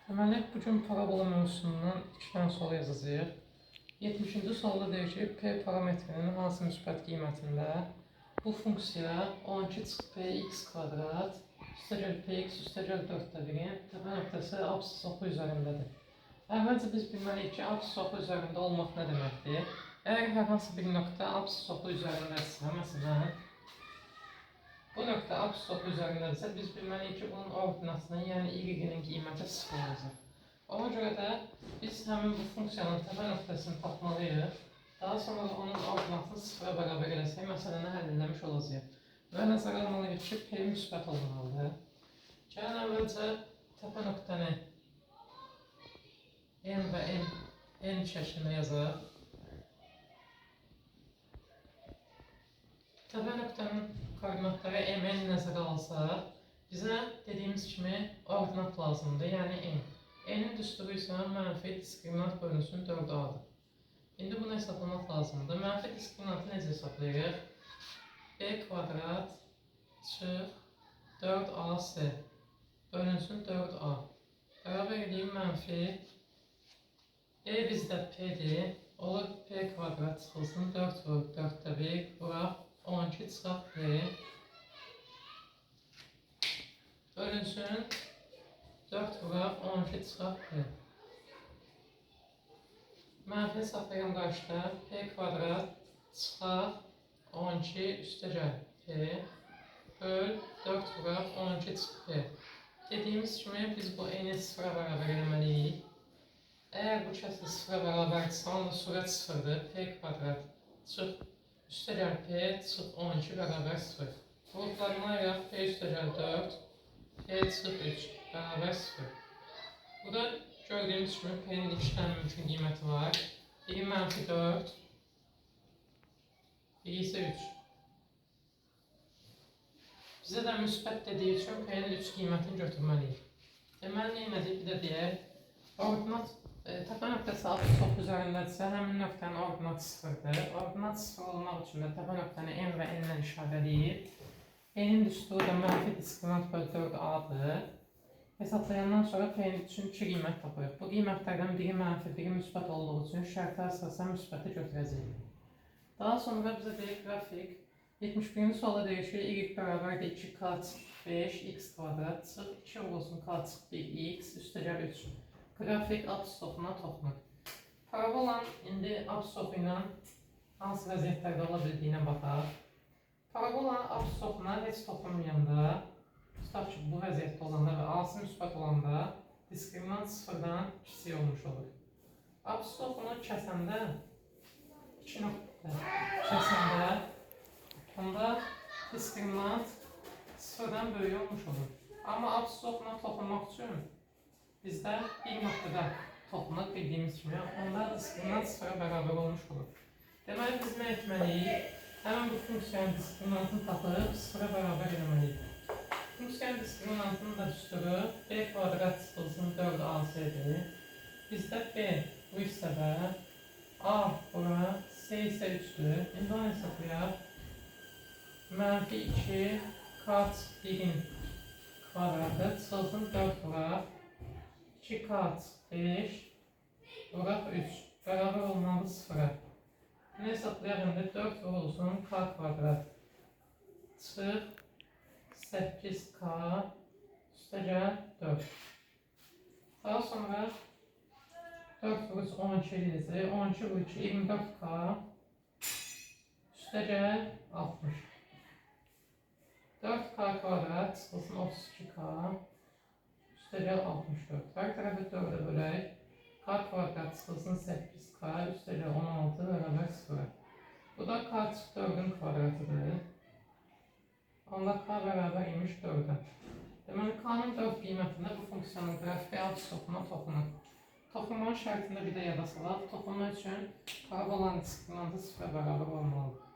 Deməli, bugün parabola mövzusundan 2 dənə sual yazacağıq. 70-ci sualda deyir ki, P parametrinin hansı müsbət qiymətində bu funksiya 12-px kvadrat üstəgəl px üstəgəl 4-1-in təpə nöqtəsi absis oxu üzərindədir. Əvvəlcə biz bilməliyik ki, absis oxu üzərində olmaq nə deməkdir? Əgər hər hansı bir nöqtə absis oxu üzərindədirsə, məsələn, bu nöqtə absis oxu üzərindədirsə, biz bilməliyik ki, bunun ordinatının, yəni y-nin qiyməti 0 olacaq. Ona görə də biz həmin bu funksiyanın təpə nöqtəsini tapmalıyıq. Daha sonra onun ordinatını 0-a bərabər eləsək, məsələni həll eləmiş olacaq. Və nəzərə almalıyıq ki, P müsbət olmalıdır. Gəlin əvvəlcə təpə nöqtəni n və n şəklində yazaq. Təpə nöqtənin koordinatları mn nəzərə alsaq, bizə dediyimiz kimi ordinat lazımdır, yəni n. N-in düsturu isə mənfi diskriminant bölünsün 4a-dır. İndi bunu hesablamaq lazımdır. Mənfi diskriminantı necə hesablayırıq? B kvadrat çıx 4ac bölünsün 4a. Bərabər edeyim mənfi. E bizdə P-dir. Olur P kvadrat çıxılsın 4 vur 4-də 1. Bura 12 çıxaq P. Bölünsün 4 vura 12 çıxaq P. Mənfi hesablayan qarşıda P kvadrat çıxaq 12 üstəgəl P. Böl 4 vura 12 çıxaq P. Dediyimiz kimi biz bu n-i 0-a bərabər eləməliyik. Əgər bu kəsr 0-a bərabərdirsə, onda surət 0-dır. P kvadrat çıx üstəgəl P çıx 12 bərabər 0. Qruplarına ayıraq P üstəgəl 4, P çıx 3 bərabər 0. Burada gördüyümüz kimi P'nin 2 dənə mümkün qiyməti var. Biri mənfi 4, biri isə 3. Bizə də müsbət dediyi üçün P'nin 3 qiymətini götürməliyik. Deməli, nə edik? Bir də deyək. Ordinat təpə nöqtəsi absis oxu üzərindədirsə, həmin nöqtənin ordinatı 0-dır. Ordinat 0 olmaq üçün də təpə nöqtəni n və n-lə işarələyib. N-in düsturu da mənfi diskriminant bölü 4a-dır. Hesablayandan sonra P-nin üçün 2 qiymət tapırıq. Bu qiymətlərdən biri mənfi, biri müsbət olduğu üçün şərtə əsasən müsbəti götürəcəyik. Daha sonra bizə deyir qrafik. 71-ci sualda deyir ki, y bərabərdir 2k çıx 5 x kvadrat çıx 2 olsun k çıx 1 x üstəgəl 3. Qrafik absis oxuna toxunur. Parabolanın indi absis oxu ilə hansı vəziyyətlərdə ola bildiyinə baxaq. Parabolanın absis oxuna heç toxunmayanda, tutaq ki, bu vəziyyətdə olanda və a-sı müsbət olanda diskriminant 0-dan kiçik olmuş olur. Absis oxunu kəsəndə, 2 nöqtə kəsəndə, onda diskriminant 0-dan böyük olmuş olur. Amma absis oxuna toxunmaq üçün bizdə bir nöqtədə toxunmaq bildiyimiz kimi, onda diskriminant 0-a bərabər olmuş olur. Deməli, biz nə etməliyik? Həmən bu funksiyanın diskriminantını tapıb 0-a bərabər eləməliyik. Funksiyanın diskriminantının da düsturu B kvadrat çıxılsın 4ac-dir. Bizdə B bu hissədə, A bura, C isə 3-dür. İndi onu hesablayaq. Mənfi 2 k çıx 1-in kvadratı çıxılsın 4 bura. 2k çıx 5 bura 3 bərabər olmalı 0-a. Bunu hesablayaq indi 4 olsun k kvadrat çıx 8k üstəgəl 4. Daha sonra 4 vuruz 12 eləyəcək. 12 vur 2 24k üstəgəl 60. 4k kvadrat çıxılsın 32k üstəgəl 64. Hər tərəfi 4-ə bölək. K kvadrat çıxılsın 8k üstəgəl 16 bərabər 0-a. Bu da k çıx 4-ün kvadratıdır. Onda k bərabər imiş 4-ə. Deməli, k-nın 4 qiymətində bu funksiyanın qrafiki absis oxuna toxunur. Toxunmanın şərtində bir də yada salaq. Toxunma üçün parabolanın diskriminantı 0-a bərabər olmalıdır.